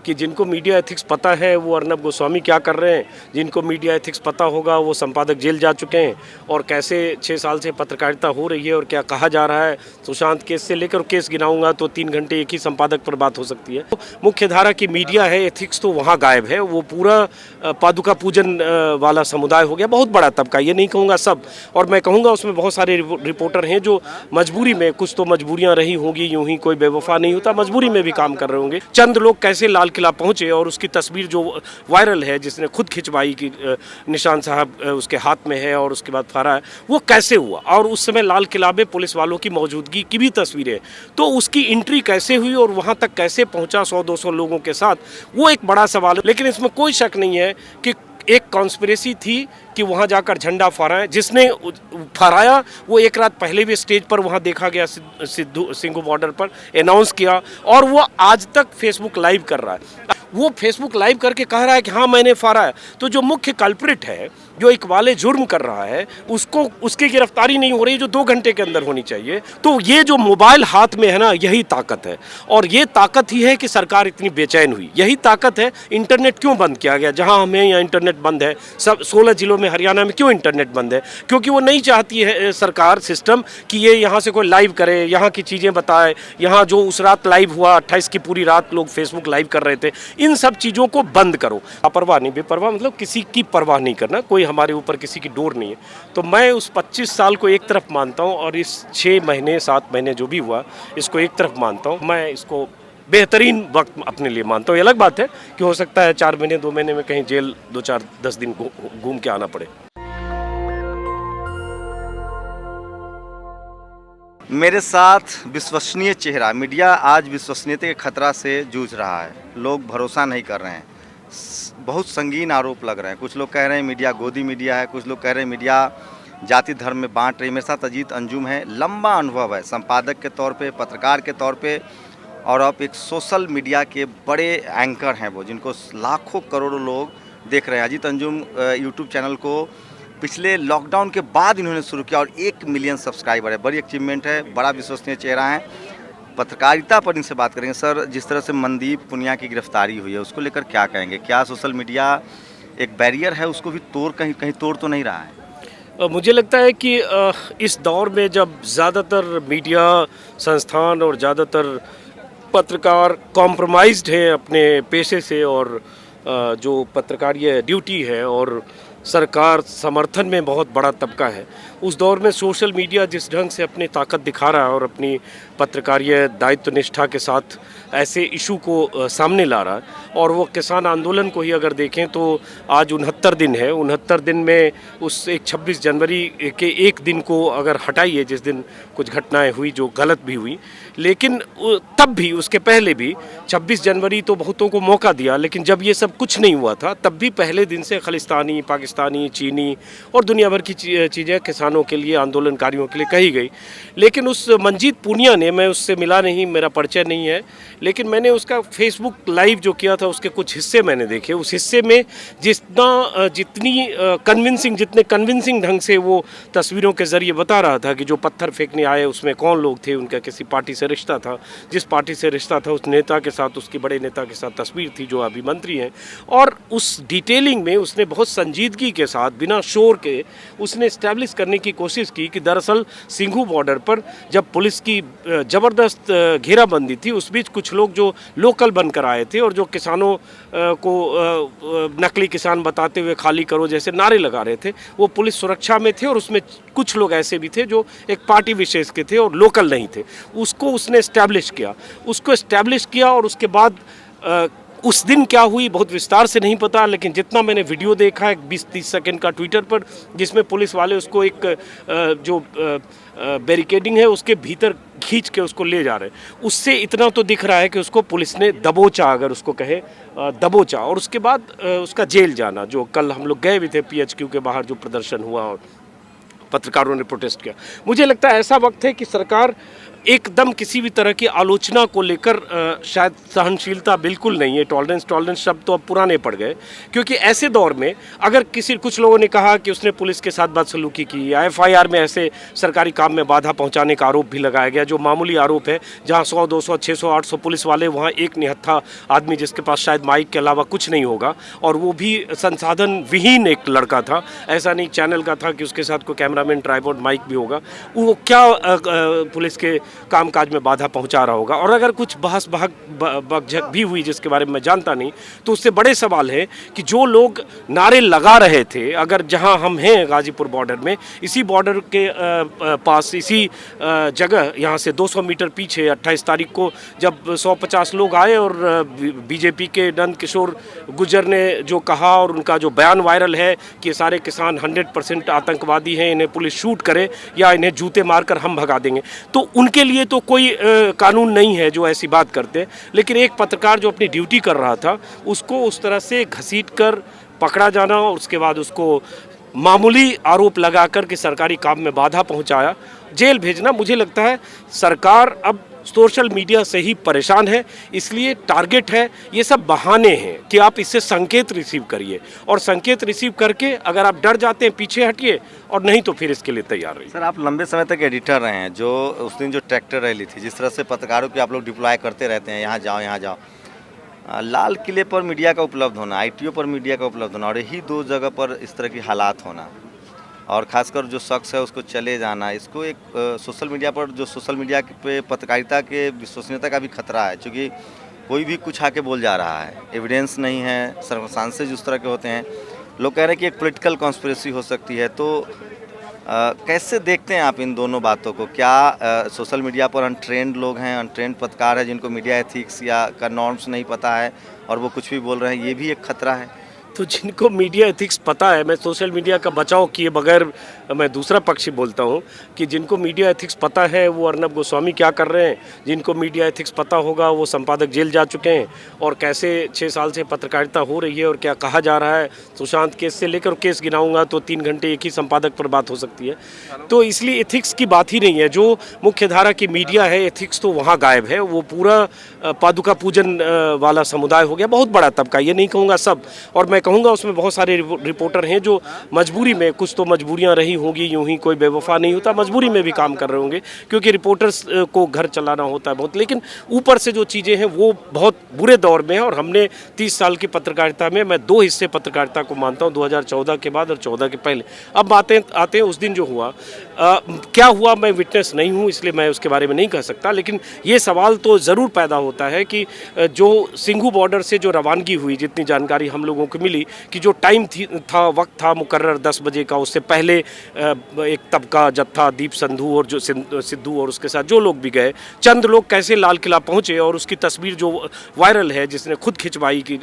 कि जिनको media ethics पता है वो अर्नब गोस्वामी क्या कर रहे हैं, जिनको मीडिया एथिक्स पता होगा वो संपादक जेल जा चुके हैं, और कैसे 6 साल से पत्रकारिता हो रही है और क्या कहा जा रहा है। सुशांत केस से लेकर केस गिनाऊंगा तो 3 घंटे एक ही संपादक पर बात हो सकती है। तो मुख्य धारा की मीडिया है, एथिक्स तो वहाँ गायब है। वो पूरा पादुका पूजन वाला समुदाय हो गया, बहुत बड़ा तबका, ये नहीं कहूँगा सब, और मैं कहूँगा उसमें बहुत सारे रिपोर्टर हैं जो मजबूरी में, कुछ तो मजबूरियाँ रही होंगी, यूं ही कोई बेवफा नहीं होता, मजबूरी में भी काम कर रहे होंगे। चंद लोग कैसे लाल किला पहुंचे और उसकी तस्वीर जो वायरल है, जिसने खुद खिंचवाई कि निशान साहब उसके हाथ में है और उसके बाद फहरा है, वो कैसे हुआ, और उस समय लाल किला में पुलिस वालों की मौजूदगी की भी तस्वीरें, तो उसकी एंट्री कैसे हुई और वहां तक कैसे पहुंचा 100-200 लोगों के साथ, वो एक बड़ा सवाल है। लेकिन इसमें कोई शक नहीं है कि एक कॉन्स्पिरेसी थी कि वहाँ जाकर झंडा फहराएं। जिसने फहराया वो एक रात पहले भी स्टेज पर वहाँ देखा गया, सिंघू बॉर्डर पर अनाउंस किया, और वो आज तक फेसबुक लाइव कर रहा है। वो फेसबुक लाइव करके कह रहा है कि हाँ मैंने फहराया। तो जो मुख्य कल्प्रिट है, जो इकबाले जुर्म कर रहा है, उसको, उसकी गिरफ्तारी नहीं हो रही जो 2 घंटे के अंदर होनी चाहिए। तो ये जो मोबाइल हाथ में है ना, यही ताकत है, और ये ताकत ही है कि सरकार इतनी बेचैन हुई। यही ताकत है। इंटरनेट क्यों बंद किया गया? जहाँ हमें यहाँ इंटरनेट बंद है, सब 16 जिलों में हरियाणा में क्यों इंटरनेट बंद है? क्योंकि वो नहीं चाहती है सरकार सिस्टम कि ये यहाँ से कोई लाइव करे, यहाँ की चीज़ें बताए। यहाँ जो उस रात लाइव हुआ, 28 की पूरी रात लोग फेसबुक लाइव कर रहे थे, इन सब चीज़ों को बंद करो। लापरवाह नहीं, बेपरवाह मतलब किसी की परवाह नहीं करना, कोई हमारे ऊपर किसी की डोर नहीं है। तो मैं उस 25 साल को एक तरफ मानता हूँ, और इस 6 महीने 7 महीने जो भी हुआ, इसको एक तरफ मानता हूँ। मैं इसको बेहतरीन वक्त अपने लिए मानता हूँ। ये अलग बात है कि हो सकता है 4 महीने 2 महीने में कहीं जेल 2-4-10 दिन घूम के आना पड़े। मेरे साथ विश्वसनीय चेहरा। मीडिया आज विश्वसनीयता के खतरा से जूझ रहा है, लोग भरोसा नहीं कर रहे हैं, बहुत संगीन आरोप लग रहे हैं। कुछ लोग कह रहे हैं मीडिया गोदी मीडिया है, कुछ लोग कह रहे हैं मीडिया जाति धर्म में बांट रही है। मेरे साथ अजीत अंजुम है, लंबा अनुभव है संपादक के तौर पे, पत्रकार के तौर पे, और अब एक सोशल मीडिया के बड़े एंकर हैं वो, जिनको लाखों करोड़ों लोग देख रहे हैं। अजीत अंजुम यूट्यूब चैनल को पिछले लॉकडाउन के बाद इन्होंने शुरू किया और 1 मिलियन सब्सक्राइबर है, बड़ी अचीवमेंट है, बड़ा विश्वसनीय चेहरा है। पत्रकारिता पर इनसे बात करेंगे। सर, जिस तरह से मनदीप पुनिया की गिरफ्तारी हुई है, उसको लेकर क्या कहेंगे? क्या सोशल मीडिया एक बैरियर है, उसको भी कहीं तोड़ तो नहीं रहा है? मुझे लगता है कि इस दौर में जब ज़्यादातर मीडिया संस्थान और ज़्यादातर पत्रकार कॉम्प्रोमाइज्ड हैं अपने पेशे से, और जो पत्रकारीय ड्यूटी है, और सरकार समर्थन में बहुत बड़ा तबका है, उस दौर में सोशल मीडिया जिस ढंग से अपनी ताकत दिखा रहा है और अपनी पत्रकारीय दायित्व निष्ठा के साथ ऐसे इशू को सामने ला रहा है, और वो किसान आंदोलन को ही अगर देखें तो आज 69 दिन है। 69 दिन में उस एक 26 जनवरी के एक दिन को अगर हटाइए, जिस दिन कुछ घटनाएं हुई जो गलत भी हुई, लेकिन तब भी, उसके पहले भी 26 जनवरी तो बहुतों को मौका दिया, लेकिन जब ये सब कुछ नहीं हुआ था तब भी पहले दिन से खालिस्तानी, पाकिस्तानी, चीनी और दुनिया भर की चीज़ें किसानों के लिए, आंदोलनकारियों के लिए कही गई। लेकिन उस मंजीत पुनिया ने, मैं उससे मिला नहीं, मेरा परिचय नहीं है, लेकिन मैंने उसका फेसबुक लाइव जो किया था उसके कुछ हिस्से मैंने देखे। उस हिस्से में जितनी कन्विंसिंग ढंग से वो तस्वीरों के ज़रिए बता रहा था कि जो पत्थर फेंकने आए उसमें कौन लोग थे, उनका किसी पार्टी से रिश्ता था, जिस पार्टी से रिश्ता था उस नेता के साथ, उसकी बड़े नेता के साथ तस्वीर थी जो अभी मंत्री हैं, और उस डिटेलिंग में उसने बहुत संजीदगी के साथ, बिना शोर के, उसने इस्टेब्लिश करने की कोशिश की कि दरअसल सिंघू बॉर्डर पर जब पुलिस की ज़बरदस्त घेराबंदी थी, उस बीच कुछ लोग जो लोकल बनकर आए थे और जो किसानों को नकली किसान बताते हुए खाली करो जैसे नारे लगा रहे थे, वो पुलिस सुरक्षा में थे, और उसमें कुछ लोग ऐसे भी थे जो एक पार्टी विशेष के थे और लोकल नहीं थे। उसको उसने इस्टेब्लिश किया, और उसके बाद उस दिन क्या हुई बहुत विस्तार से नहीं पता, लेकिन जितना मैंने वीडियो देखा है 20-30 सेकंड का ट्विटर पर, जिसमें पुलिस वाले उसको एक जो बैरिकेडिंग है उसके भीतर खींच के उसको ले जा रहे हैं, उससे इतना तो दिख रहा है कि उसको पुलिस ने दबोचा, अगर उसको कहे दबोचा। और उसके बाद उसका जेल जाना, जो कल हम लोग गए भी थे PHQ के बाहर जो प्रदर्शन हुआ और पत्रकारों ने प्रोटेस्ट किया। मुझे लगता है ऐसा वक्त है कि सरकार एकदम किसी भी तरह की आलोचना को लेकर शायद सहनशीलता बिल्कुल नहीं है। टॉलरेंस शब्द तो अब पुराने पड़ गए, क्योंकि ऐसे दौर में अगर कुछ लोगों ने कहा कि उसने पुलिस के साथ बदसलूकी की, या FIR में ऐसे सरकारी काम में बाधा पहुंचाने का आरोप भी लगाया गया, जो मामूली आरोप है, जहां 100, 200, 600, 800 पुलिस वाले, वहां एक निहत्था आदमी जिसके पास शायद माइक के अलावा कुछ नहीं होगा, और वो भी संसाधन विहीन एक लड़का था। ऐसा नहीं चैनल का था कि उसके साथ कोई कैमरामैन, ट्राइपॉड, माइक भी होगा। वो क्या पुलिस के कामकाज में बाधा पहुंचा रहा होगा। और अगर कुछ बहस बकझक भी हुई जिसके बारे में मैं जानता नहीं, तो उससे बड़े सवाल है कि जो लोग नारे लगा रहे थे, अगर जहां हम हैं गाजीपुर बॉर्डर में, इसी बॉर्डर के पास, इसी जगह, यहाँ से 200 मीटर पीछे 28 तारीख को जब 150 लोग आए और बीजेपी के नंद किशोर गुर्जर ने जो कहा, और उनका जो बयान वायरल है कि ये सारे किसान 100% आतंकवादी हैं, इन्हें पुलिस शूट करे या इन्हें जूते मारकर हम भगा देंगे, तो उनके लिए तो कोई कानून नहीं है जो ऐसी बात करते। लेकिन एक पत्रकार जो अपनी ड्यूटी कर रहा था, उसको उस तरह से घसीटकर पकड़ा जाना, और उसके बाद उसको मामूली आरोप लगाकर कि सरकारी काम में बाधा पहुंचाया, जेल भेजना, मुझे लगता है सरकार अब सोशल मीडिया से ही परेशान है, इसलिए टारगेट है। ये सब बहाने हैं कि आप इससे संकेत रिसीव करिए, और संकेत रिसीव करके अगर आप डर जाते हैं पीछे हटिए, और नहीं तो फिर इसके लिए तैयार रहिए। सर, आप लंबे समय तक एडिटर रहे हैं, जो उस दिन जो ट्रैक्टर रैली थी, जिस तरह से पत्रकारों की आप लोग डिप्लॉय करते रहते हैं, यहाँ जाओ यहाँ जाओ, लाल किले पर मीडिया का उपलब्ध होना, ITO पर मीडिया का उपलब्ध होना, और यही दो जगह पर इस तरह की हालात होना, और खासकर जो शख्स है उसको चले जाना, इसको एक सोशल मीडिया पर, जो सोशल मीडिया पे पत्रकारिता के विश्वसनीयता का भी खतरा है, क्योंकि कोई भी कुछ आके बोल जा रहा है, एविडेंस नहीं है, सर्कमस्टांसेस उस तरह के होते हैं। लोग कह रहे हैं कि एक पॉलिटिकल कॉन्स्पिरेसी हो सकती है, तो कैसे देखते हैं आप इन दोनों बातों को? क्या सोशल मीडिया पर अनट्रेंड लोग हैं, अनट्रेंड पत्रकार हैं, जिनको मीडिया एथिक्स या का नॉर्म्स नहीं पता है और वो कुछ भी बोल रहे हैं, ये भी एक खतरा है? तो जिनको मीडिया एथिक्स पता है, मैं सोशल मीडिया का बचाव किए बगैर मैं दूसरा पक्ष ही बोलता हूँ कि जिनको मीडिया एथिक्स पता है वो अर्नब गोस्वामी क्या कर रहे हैं, जिनको मीडिया एथिक्स पता होगा वो संपादक जेल जा चुके हैं, और कैसे 6 साल से पत्रकारिता हो रही है और क्या कहा जा रहा है। सुशांत केस से लेकर केस गिनाऊंगा तो 3 घंटे एक ही संपादक पर बात हो सकती है। तो इसलिए एथिक्स की बात ही नहीं है। जो मुख्य धारा की मीडिया है, एथिक्स तो वहाँ गायब है। वो पूरा पादुका पूजन वाला समुदाय हो गया, बहुत बड़ा तबका, ये नहीं कहूँगा सब, और मैं कहूँगा उसमें बहुत सारे रिपोर्टर हैं जो मजबूरी में, कुछ तो मजबूरियां रही होंगी, यूं ही कोई बेवफा नहीं होता, मजबूरी में भी काम कर रहे होंगे, क्योंकि रिपोर्टर्स को घर चलाना होता है बहुत। लेकिन ऊपर से जो चीज़ें हैं वो बहुत बुरे दौर में हैं, और हमने 30 साल की पत्रकारिता में मैं 2 हिस्से पत्रकारिता को मानता हूँ, 2014 के बाद और 14 के पहले। अब बातें आते हैं उस दिन जो हुआ, क्या हुआ मैं विटनेस नहीं हूँ, इसलिए मैं उसके बारे में नहीं कह सकता। लेकिन ये सवाल तो ज़रूर पैदा होता है कि जो सिंघू बॉर्डर से जो रवानगी हुई, जितनी जानकारी हम लोगों को मिली कि जो टाइम था, वक्त था मुकर्रर 10 बजे का, उससे पहले एक तबका जत्था, दीप संधू और जो सिद्धू और उसके साथ जो लोग भी गए, चंद लोग कैसे लाल किला पहुंचे, और उसकी तस्वीर जो वायरल है, जिसने खुद खिंचवाई कि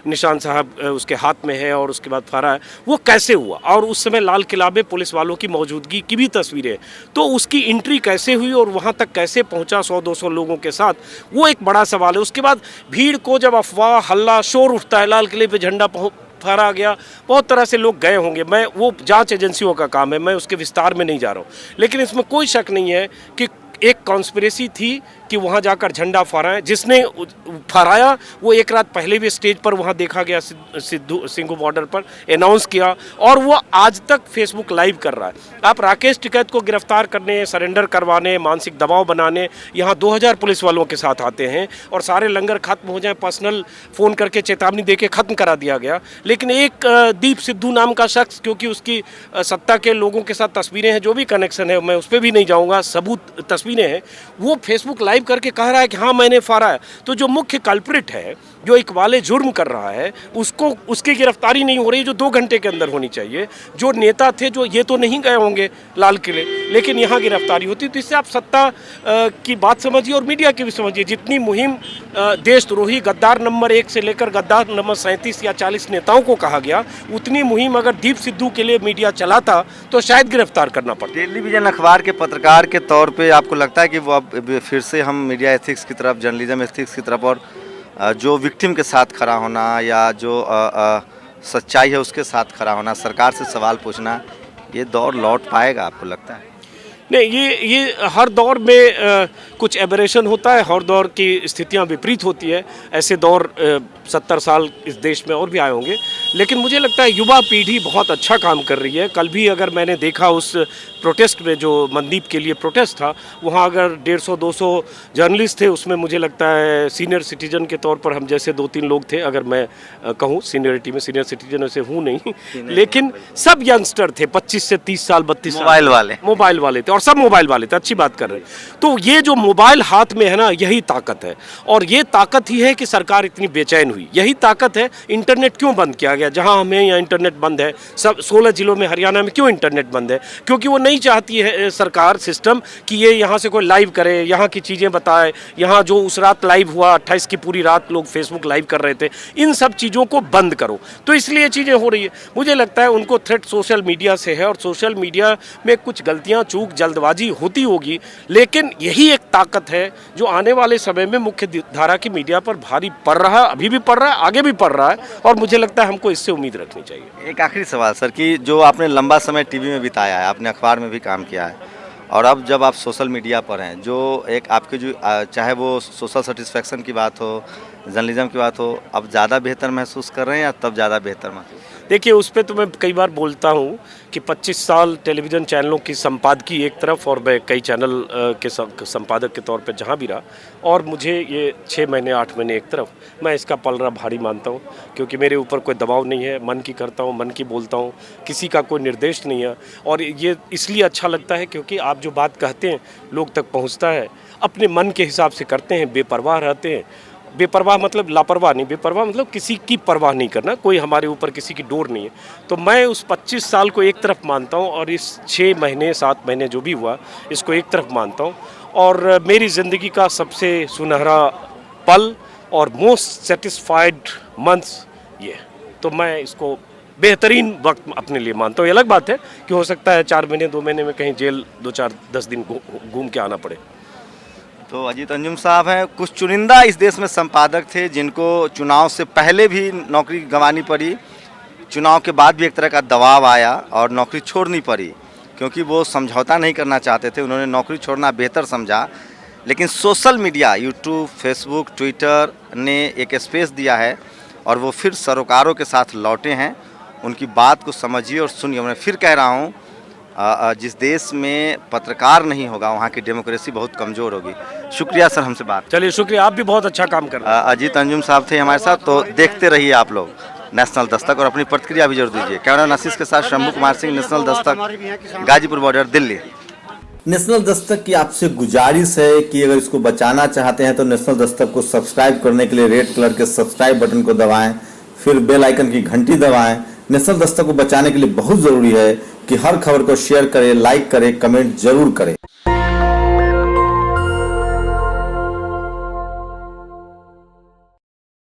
निशान साहब उसके हाथ में है और उसके बाद फहरा है, वो कैसे हुआ, और उस समय लाल किला में पुलिस वालों की मौजूदगी की भी तस्वीरें, तो उसकी एंट्री कैसे हुई और वहाँ तक कैसे पहुँचा 100-200 लोगों के साथ, वो एक बड़ा सवाल है। उसके बाद भीड़ को जब अफवाह, हल्ला, शोर उठता है, लाल किले पे झंडा फहरा गया, बहुत तरह से लोग गए होंगे, मैं वो जांच एजेंसियों का काम है, मैं उसके विस्तार में नहीं जा रहा हूँ। लेकिन इसमें कोई शक नहीं है कि एक कॉन्स्पिरेसी थी कि वहाँ जाकर झंडा फहराएं। जिसने फहराया वो एक रात पहले भी स्टेज पर वहाँ देखा गया, सिंघू बॉर्डर पर अनाउंस किया, और वो आज तक फेसबुक लाइव कर रहा है। आप राकेश टिकैत को गिरफ्तार करने, सरेंडर करवाने, मानसिक दबाव बनाने यहाँ 2000 पुलिस वालों के साथ आते हैं, और सारे लंगर खत्म हो जाए, पर्सनल फ़ोन करके चेतावनी देके ख़त्म करा दिया गया। लेकिन एक दीप सिद्धू नाम का शख्स, क्योंकि उसकी सत्ता के लोगों के साथ तस्वीरें हैं, जो भी कनेक्शन है, मैं उस पर भी नहीं जाऊँगा, सबूत तस्वीरें हैं, वो फेसबुक लाइव करके कह रहा है कि हाँ मैंने फाड़ा है। तो जो मुख्य कल्प्रिट है, जो इकबाले जुर्म कर रहा है, उसको, उसकी गिरफ्तारी नहीं हो रही, जो 2 घंटे के अंदर होनी चाहिए। जो नेता थे, जो ये तो नहीं गए होंगे लाल किले, लेकिन यहाँ गिरफ्तारी होती। तो इससे आप सत्ता की बात समझिए और मीडिया की भी समझिए। जितनी मुहिम देशद्रोही गद्दार नंबर 1 से लेकर गद्दार नंबर 37 या 40 नेताओं को कहा गया, उतनी मुहिम अगर दीप सिद्धू के लिए मीडिया चलाता तो शायद गिरफ्तार करना पड़ता। टेलीविजन अखबार के पत्रकार के तौर पे आपको लगता है कि वो अब फिर से हम मीडिया एथिक्स की तरफ, जर्नलिज्म एथिक्स की तरफ, और जो विक्टिम के साथ खड़ा होना या जो सच्चाई है उसके साथ खड़ा होना, सरकार से सवाल पूछना, ये दौर लौट पाएगा आपको लगता है? नहीं, ये हर दौर में कुछ एबरेशन होता है, हर दौर की स्थितियां विपरीत होती है। ऐसे दौर 70 साल इस देश में और भी आए होंगे, लेकिन मुझे लगता है युवा पीढ़ी बहुत अच्छा काम कर रही है। कल भी अगर मैंने देखा उस प्रोटेस्ट में, जो मनदीप के लिए प्रोटेस्ट था, वहाँ अगर 150-200 जर्नलिस्ट थे, उसमें मुझे लगता है सीनियर सिटीजन के तौर पर हम जैसे 2-3 लोग थे। अगर मैं कहूँ सीनियरिटी में, सीनियर सिटीजन वैसे हूँ नहीं, लेकिन सब यंगस्टर थे, 25 से 30 साल 32 साल मोबाइल वाले थे, और सब मोबाइल वाले थे। अच्छी बात कर रहे हैं। तो ये जो मोबाइल हाथ में है ना, यही ताकत है, और ये ताकत ही है कि सरकार इतनी बेचैन हुई। यही ताकत है। इंटरनेट क्यों बंद किया गया? जहां हमें यहाँ इंटरनेट बंद है, सब 16 जिलों में, हरियाणा में क्यों इंटरनेट बंद है? क्योंकि वो नहीं चाहती है सरकार सिस्टम कि ये यहाँ से कोई लाइव करे, यहाँ की चीज़ें बताए। यहाँ जो उस रात लाइव हुआ, 28 की पूरी रात लोग फेसबुक लाइव कर रहे थे, इन सब चीज़ों को बंद करो। तो इसलिए चीज़ें हो रही है। मुझे लगता है उनको थ्रेट सोशल मीडिया से है, और सोशल मीडिया में कुछ गलतियाँ, चूक, जल्दबाजी होती होगी, लेकिन यही एक ताकत है जो आने वाले समय में मुख्य धारा की मीडिया पर भारी पड़ रहा है, अभी भी पड़ रहा है, आगे भी पड़ रहा है, और मुझे लगता है हमको इससे उम्मीद रखनी चाहिए। एक आखिरी सवाल सर, कि जो आपने लंबा समय टीवी में बिताया है, आपने अखबार में भी काम किया है, और अब जब आप सोशल मीडिया पर हैं, जो एक आपके जो चाहे वो सोशल सेटिस्फेक्शन की बात हो, जर्नलिज्म की बात हो, अब ज़्यादा बेहतर महसूस कर रहे हैं या तब ज़्यादा बेहतर महसूस? देखिए, उस पर तो मैं कई बार बोलता हूँ कि 25 साल टेलीविज़न चैनलों की संपादकी एक तरफ, और मैं कई चैनल के संपादक के तौर पे जहाँ भी रहा, और मुझे ये 6 महीने 8 महीने एक तरफ, मैं इसका पलड़ा भारी मानता हूँ, क्योंकि मेरे ऊपर कोई दबाव नहीं है। मन की करता हूँ, मन की बोलता हूँ, किसी का कोई निर्देश नहीं है, और ये इसलिए अच्छा लगता है क्योंकि आप जो बात कहते हैं लोग तक पहुँचता है। अपने मन के हिसाब से करते हैं, बेपरवाह रहते हैं। बेपरवाह मतलब लापरवाह नहीं, बेपरवाह मतलब किसी की परवाह नहीं करना, कोई हमारे ऊपर किसी की डोर नहीं है। तो मैं उस 25 साल को एक तरफ मानता हूँ, और इस 6 महीने 7 महीने जो भी हुआ, इसको एक तरफ मानता हूँ। और मेरी ज़िंदगी का सबसे सुनहरा पल और मोस्ट सेटिस्फाइड मंथ्स ये, तो मैं इसको बेहतरीन वक्त अपने लिए मानता हूँ। ये अलग बात है कि हो सकता है 4 महीने 2 महीने में कहीं जेल 2-4-10 दिन घूम के आना पड़े। तो अजीत अंजुम साहब हैं, कुछ चुनिंदा इस देश में संपादक थे जिनको चुनाव से पहले भी नौकरी गंवानी पड़ी, चुनाव के बाद भी एक तरह का दबाव आया और नौकरी छोड़नी पड़ी, क्योंकि वो समझौता नहीं करना चाहते थे। उन्होंने नौकरी छोड़ना बेहतर समझा, लेकिन social media, YouTube, Facebook, Twitter ने एक स्पेस दिया है, और वो फिर सरोकारों के साथ लौटे हैं। उनकी बात को समझिए और सुनिए। मैं फिर कह रहा हूँ, जिस देश में पत्रकार नहीं होगा, वहाँ की डेमोक्रेसी बहुत कमज़ोर होगी। शुक्रिया सर हमसे बात। चलिए, शुक्रिया, आप भी बहुत अच्छा काम कर रहे हैं। अजीत अंजुम साहब थे हमारे साथ। तो देखते रहिए आप लोग नेशनल दस्तक, और अपनी प्रतिक्रिया भी जरूर दीजिए। कैमरा नसीस के साथ Shambhu Kumar Singh, national Dastak, Ghazipur border, Delhi. National Dastak की आपसे गुजारिश है कि अगर इसको बचाना चाहते हैं तो नेशनल दस्तक को सब्सक्राइब करने के लिए रेड कलर के सब्सक्राइब बटन को दबाएं, फिर बेल आइकन की घंटी दबाएं। नेशनल दस्तक को बचाने के लिए बहुत जरूरी है कि हर खबर को शेयर करें, लाइक करें, कमेंट जरूर करें।